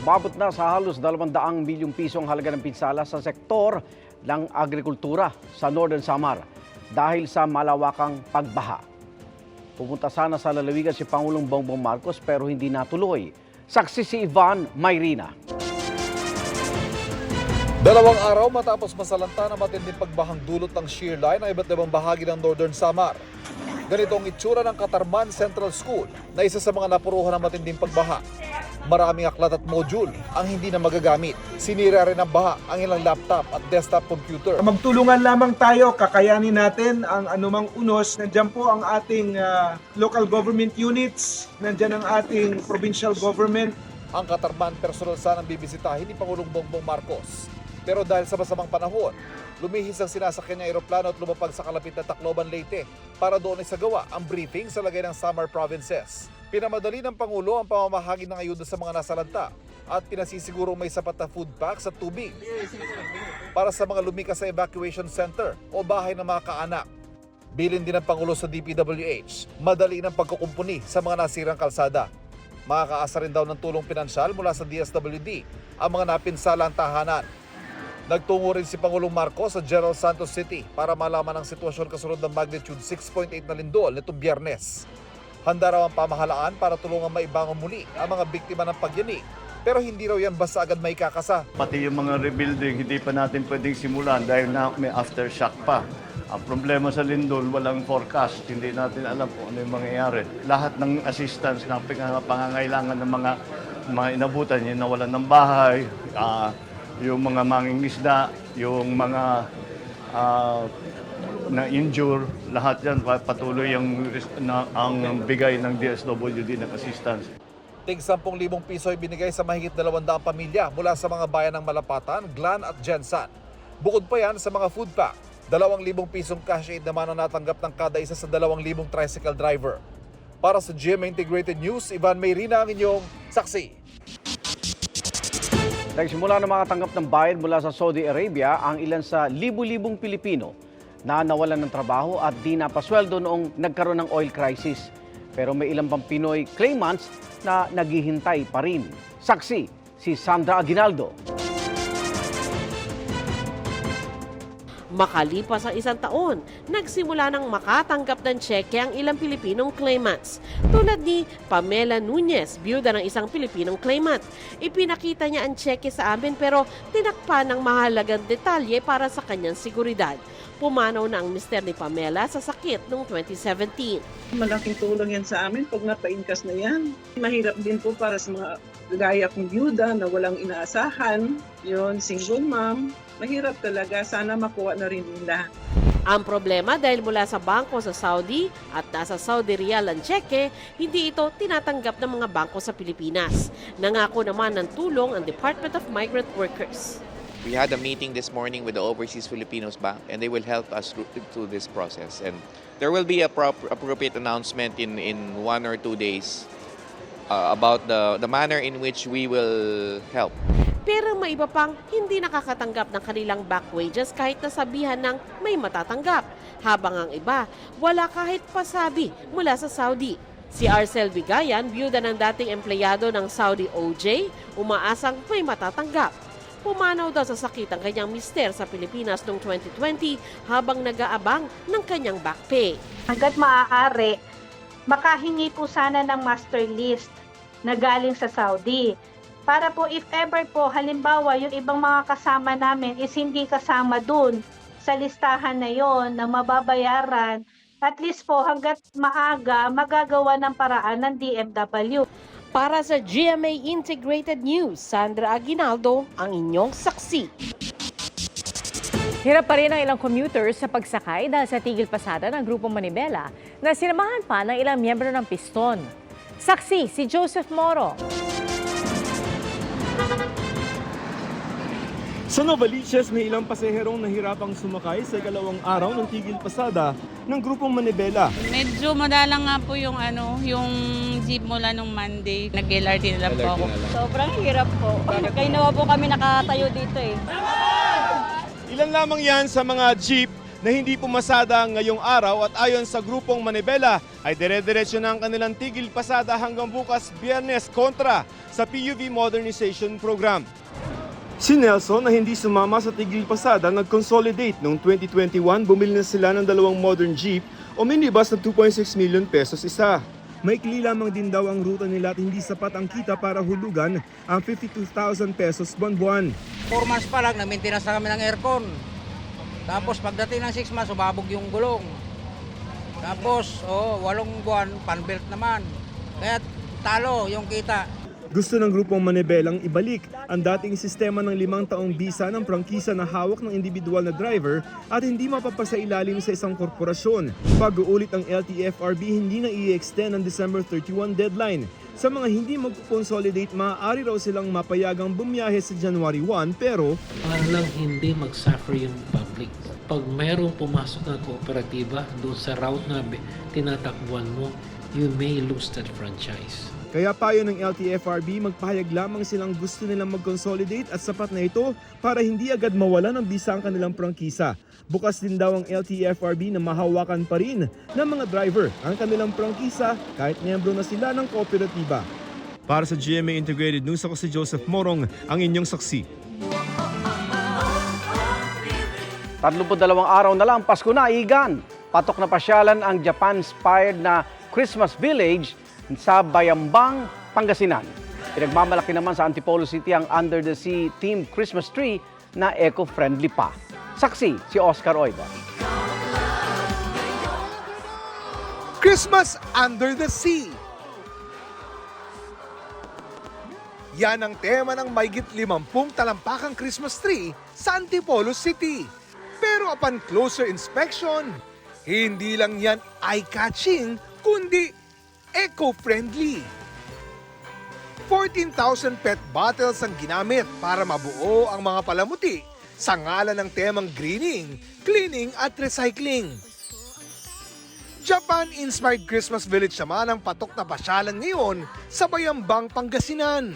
Umabot na sa halos 200 milyong piso ang halaga ng pinsala sa sektor ng agrikultura sa Northern Samar dahil sa malawakang pagbaha. Pupunta sana sa lalawigan si Pangulong Bongbong Marcos pero hindi natuloy. Saksi si Ivan Mayrina. 2 araw matapos masalanta na matinding pagbahang dulot ng shear line ng iba't ibang bahagi ng Northern Samar. Ganito ang itsura ng Katarman Central School na isa sa mga napuruhan ng matinding pagbaha. Maraming aklat at module ang hindi na magagamit. Sinira rin ng baha ang ilang laptop at desktop computer. Magtulungan lamang tayo, kakayanin natin ang anumang unos. Nandiyan po ang ating local government units, nandiyan ang ating provincial government. Ang Katarman personal sanang bibisitahin ni Pangulong Bongbong Marcos. Pero dahil sa masamang panahon, lumihis ang sinasakyan ng eroplano at lumapag sa kalapit na Tacloban, Leyte para doon isagawa ang briefing sa lagay ng Samar provinces. Pinamadali ng Pangulo ang pamamahagi ng ayuda sa mga nasalanta at pinasisigurong may sapat na food packs at tubig para sa mga lumikas sa evacuation center o bahay ng mga kaanak. Bilin din ng Pangulo sa DPWH, madali ng pagkukumpuni sa mga nasirang kalsada. Makakaasa rin daw ng tulong pinansyal mula sa DSWD ang mga napinsalang tahanan. Nagtungo rin si Pangulong Marcos sa General Santos City para malaman ang sitwasyon kasunod ng magnitude 6.8 na lindol nitong Biyernes. Handa raw ang pamahalaan para tulungan maibangon muli ang mga biktima ng pagyanig. Pero hindi raw yan basta agad may kakasa. Pati yung mga rebuilding, hindi pa natin pwedeng simulan dahil na may aftershock pa. Ang problema sa lindol, walang forecast. Hindi natin alam kung ano yung mangyayari. Lahat ng assistance na pangangailangan ng mga inabutan, yung nawalan ng bahay, yung mga mangingisda, yung mga na-injure, lahat yan patuloy ang bigay ng DSWD ng assistance. Tig 10,000 piso ay binigay sa mahigit 200 pamilya mula sa mga bayan ng Malapatan, Glan at Jensan. Bukod pa yan sa mga food pack, 2,000 pisong cash aid naman ang natanggap ng kada isa sa 2,000 tricycle driver. Para sa GMA Integrated News, Ivan Mayrina ang inyong saksi. Nagsimula na makatanggap ng bayad mula sa Saudi Arabia ang ilan sa libu-libong Pilipino na nawalan ng trabaho at di napasweldo noong nagkaroon ng oil crisis. Pero may ilang pang Pinoy claimants na naghihintay pa rin. Saksi si Sandra Aguinaldo. Makalipas ang 1 taon, nagsimula ng makatanggap ng tseke ang ilang Pilipinong claimants. Tulad ni Pamela Nunez, byuda ng isang Pilipinong claimant. Ipinakita niya ang tseke sa amin pero tinakpan ng mahalagang detalye para sa kanyang seguridad. Pumanaw na ang mister ni Pamela sa sakit noong 2017. Malaking tulong yan sa amin pag napa-inkas na yan. Mahirap din po para sa mga gaya kong byuda na walang inaasahan. Yun, single mom. Mahirap talaga. Sana makuha na rin nila. Ang problema dahil mula sa bangko sa Saudi at nasa Saudi Riyal ang tseke, hindi ito tinatanggap ng mga bangko sa Pilipinas. Nangako naman ng tulong ang Department of Migrant Workers. We had a meeting this morning with the Overseas Filipinos Bank and they will help us through this process. And there will be a appropriate announcement in 1 or 2 days about the manner in which we will help. Pero may iba pang hindi nakakatanggap ng kanilang back wages kahit nasabihan ng may matatanggap. Habang ang iba, wala kahit pasabi mula sa Saudi. Si Arcel Bigayan, byuda ng dating empleyado ng Saudi OJ, umaasang may matatanggap. Pumanaw daw sa sakit ang kanyang mister sa Pilipinas noong 2020 habang nag-aabang ng kanyang back pay. Hanggat maaari, makahingi po sana ng master list na galing sa Saudi. Para po if ever po, halimbawa yung ibang mga kasama namin is hindi kasama dun sa listahan na yon na mababayaran, at least po hanggat maaga magagawa ng paraan ng DMW. Para sa GMA Integrated News, Sandra Aguinaldo, ang inyong saksi. Hirap pa rin ang ilang commuters sa pagsakay dahil sa tigil pasada ng Grupong Manibela na sinamahan pa ng ilang miyembro ng Piston. Saksi si Joseph Moro. Sa Novaliches, may ilang pasaherong nahirapang sumakay sa ikalawang araw ng tigil pasada ng Grupong Manibela. Medyo madalang nga po yung jeep mula nung Monday. Nag-LRT na lang po ako. Sobrang hirap po. Kaya nawa po kami nakatayo dito eh. Ilan lamang yan sa mga jeep na hindi pumasada ngayong araw at ayon sa grupong Manibela ay dire-diretso na ang kanilang tigil pasada hanggang bukas Biyernes kontra sa PUV Modernization Program. Si Nelson na hindi sumama sa tigil pasada nag-consolidate noong 2021, bumili na sila ng 2 modern jeep o minibus na 2.6 million pesos isa. Maikli lamang din daw ang ruta nila at hindi sapat ang kita para hulugan ang 52,000 pesos buwan-buwan. 4 months pa lang, na-maintenance na kami ng aircon. Tapos pagdating ng 6 months, umabog yung gulong. Tapos, 8 buwan, pan-belt naman. Kaya talo yung kita. Gusto ng grupong Manibelang ibalik ang dating sistema ng 5 taong bisa ng prangkisa na hawak ng individual na driver at hindi mapapasailalim sa isang korporasyon. Pag-uulit ang LTFRB, hindi na i-extend ang December 31 deadline. Sa mga hindi mag-consolidate, maaari raw silang mapayagang bumiyahe sa January 1 pero para lang hindi mag-suffer yung public. Pag mayroong pumasok na kooperatiba doon sa route na tinatakbuhan mo, you may lose that franchise. kaya payo ng LTFRB, magpahayag lamang silang gusto nilang mag-consolidate at sapat na ito para hindi agad mawala ng bisa ang kanilang prangkisa. Bukas din daw ang LTFRB na mahawakan pa rin ng mga driver ang kanilang prangkisa kahit miyembro na sila ng kooperatiba. Para sa GMA Integrated News, ako si Joseph Morong, ang inyong saksi. 32 araw na lang, Pasko na, Igan. Patok na pasyalan ang Japan-inspired na Christmas Village sa Bayambang, Pangasinan. Pinagmamalaki naman sa Antipolo City ang Under the Sea themed Christmas tree na eco-friendly pa. Saksi si Oscar Oida. Christmas Under the Sea. Yan ang tema ng mahigit 50 talampakang Christmas tree sa Antipolo City. Pero upon closer inspection, hindi lang yan eye-catching, kundi eco-friendly. 14,000 PET bottles ang ginamit para mabuo ang mga palamuti sa ngalan ng temang greening, cleaning at recycling. Japan-inspired Christmas Village naman ang patok na pasyalan ngayon sa Bayambang, Pangasinan.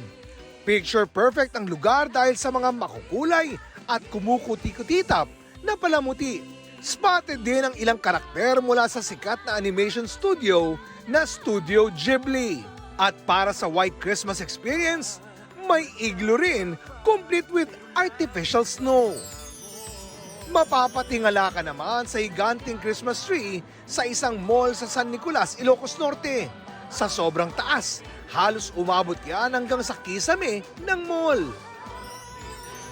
Picture perfect ang lugar dahil sa mga makukulay at kumukuti-kutitap na palamuti. Spotted din ang ilang karakter mula sa sikat na animation studio na Studio Ghibli. At para sa White Christmas experience, may igloo rin complete with artificial snow. Mapapatingala ka naman sa higanting Christmas tree sa isang mall sa San Nicolas, Ilocos Norte. Sa sobrang taas, halos umabot yan hanggang sa kisame ng mall.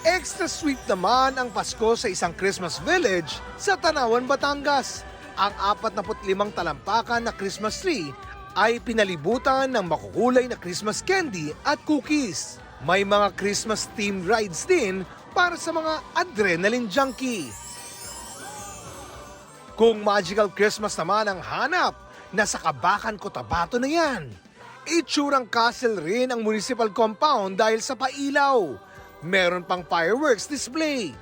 Extra sweet naman ang Pasko sa isang Christmas village sa Tanawan, Batangas. Ang 45 talampakan na Christmas tree ay pinalibutan ng makukulay na Christmas candy at cookies. May mga Christmas-themed rides din para sa mga adrenaline junkie. Kung magical Christmas naman ang hanap, nasa Kabakan, Cotabato na yan. Itsurang castle rin ang municipal compound dahil sa pailaw. Meron pang fireworks display.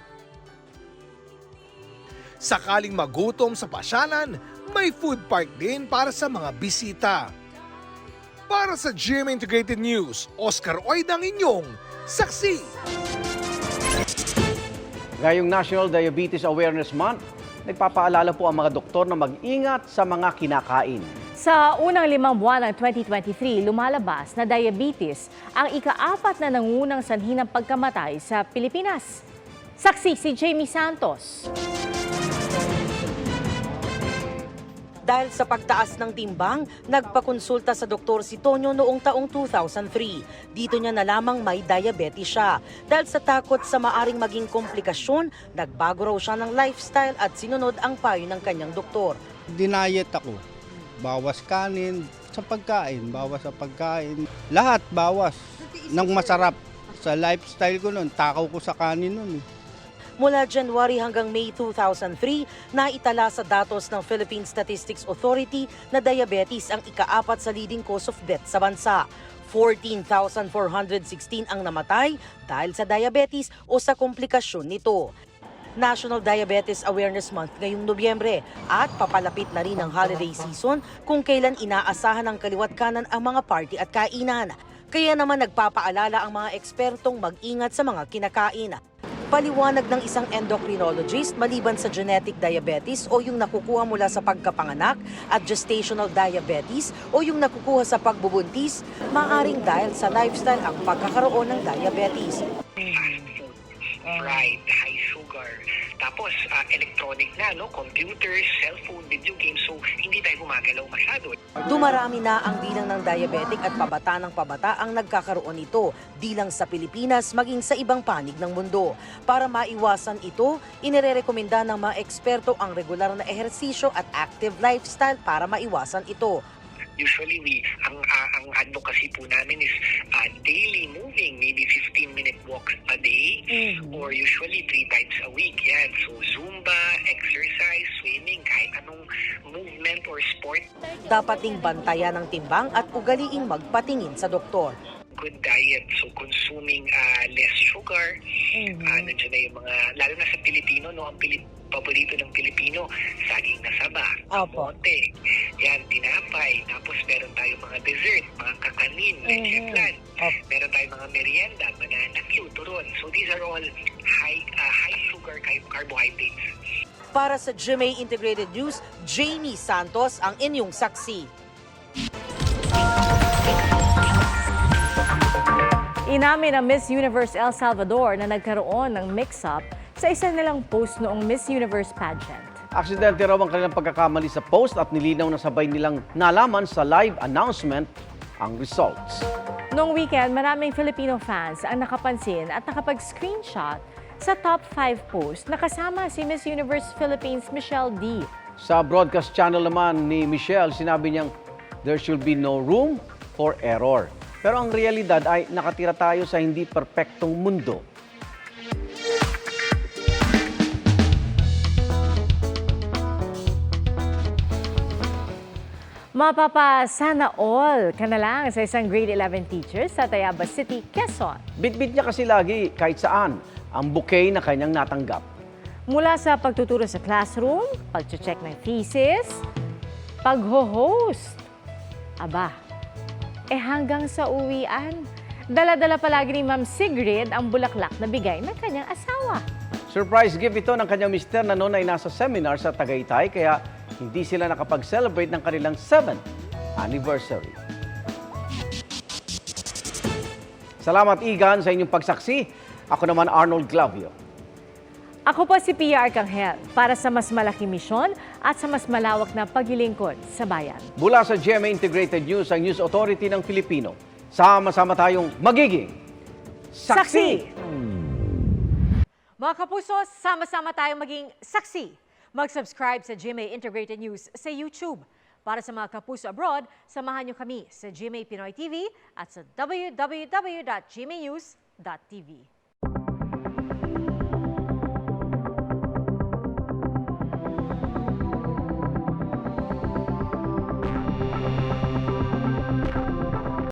Sakaling magutom sa pasyalan, may food park din para sa mga bisita. Para sa GMA Integrated News, Oscar Oida ang inyong saksi. Ngayong National Diabetes Awareness Month, nagpapaalala po ang mga doktor na mag-ingat sa mga kinakain. Sa unang 5 buwan ng 2023, lumalabas na diabetes ang ika-4 na nangungunang sanhi ng pagkamatay sa Pilipinas. Saksi si Jamie Santos. Dahil sa pagtaas ng timbang, nagpakonsulta sa doktor si Tonyo noong taong 2003. Dito niya na lamang may diabetes siya. Dahil sa takot sa maaring maging komplikasyon, nagbago raw siya ng lifestyle at sinunod ang payo ng kanyang doktor. Dinayet ako. Bawas kanin sa pagkain, bawas sa pagkain. Lahat bawas ng masarap. Sa lifestyle ko noon, takaw ko sa kanin noon. Mula January hanggang May 2003, naitala sa datos ng Philippine Statistics Authority na diabetes ang ika-4 sa leading cause of death sa bansa. 14,416 ang namatay dahil sa diabetes o sa komplikasyon nito. National Diabetes Awareness Month ngayong Nobyembre at papalapit na rin ang holiday season kung kailan inaasahan ng kaliwat kanan ang mga party at kainan. Kaya naman nagpapaalala ang mga ekspertong mag-ingat sa mga kinakain. Paliwanag ng isang endocrinologist, maliban sa genetic diabetes o yung nakukuha mula sa pagkapanganak at gestational diabetes o yung nakukuha sa pagbubuntis, maaring dahil sa lifestyle ang pagkakaroon ng diabetes. Fried, high sugar, tapos electronic na, no? Computers, cellphone, video games, so hindi tayo gumagalaw masyado. Dumarami na ang bilang ng diabetic at pabata ng pabata ang nagkakaroon nito, di lang sa Pilipinas maging sa ibang panig ng mundo. Para maiwasan ito, inirerekomenda ng mga eksperto ang regular na ehersisyo at active lifestyle para maiwasan ito. Usually, ang advocacy po namin is daily moving, maybe 15-minute walks a day, or usually 3 times a week. Yan. So, Zumba, exercise, swimming, kahit anong movement or sport. Dapat ding bantayan ng timbang at ugaliing magpatingin sa doktor. Good diet, so consuming less sugar. Nandiyan na yung mga, lalo na sa Pilipino, no, ang paborito ng Pilipino, saging na saba, kamote, yan, tinapay, tapos meron tayong mga dessert, mga kakanin, leche flan, meron tayong mga merienda, banana cue, turon. So these are all high sugar carbohydrates. Para sa GMA Integrated News, Jamie Santos ang inyong saksi. Inamin ng Miss Universe El Salvador na nagkaroon ng mix-up sa isa nilang post noong Miss Universe pageant. Aksidente raw ang kanilang pagkakamali sa post at nilinaw na sabay nilang nalaman sa live announcement ang results. Noong weekend, maraming Filipino fans ang nakapansin at nakapag-screenshot sa top 5 post na kasama si Miss Universe Philippines Michelle D. Sa broadcast channel naman ni Michelle, sinabi niyang there should be no room for error. Pero ang realidad ay nakatira tayo sa hindi perpektong mundo. Mapapasana all ka na lang sa isang grade 11 teacher sa Tayabas City, Quezon. Bitbit niya kasi lagi kahit saan ang bouquet na kanyang natanggap. Mula sa pagtuturo sa classroom, pag-check ng thesis, pag-host. Aba, hanggang sa uwian, dala-dala palagi ni Ma'am Sigrid ang bulaklak na bigay ng kanyang asawa. Surprise gift ito ng kanyang mister na noon ay nasa seminar sa Tagaytay kaya hindi sila nakapag-celebrate ng kanilang 7th anniversary. Salamat Igan sa inyong pagsaksi. Ako naman Arnold Clavio. Ako po si Pia Arcangel para sa mas malaking misyon at sa mas malawak na paglilingkod sa bayan. Mula sa GMA Integrated News, ang News Authority ng Pilipino. Sama-sama tayong magiging saksi! Mga kapuso, sama-sama tayong maging saksi. Mag-subscribe sa GMA Integrated News sa YouTube. Para sa mga kapuso abroad, samahan niyo kami sa GMA Pinoy TV at sa www.gmanews.tv.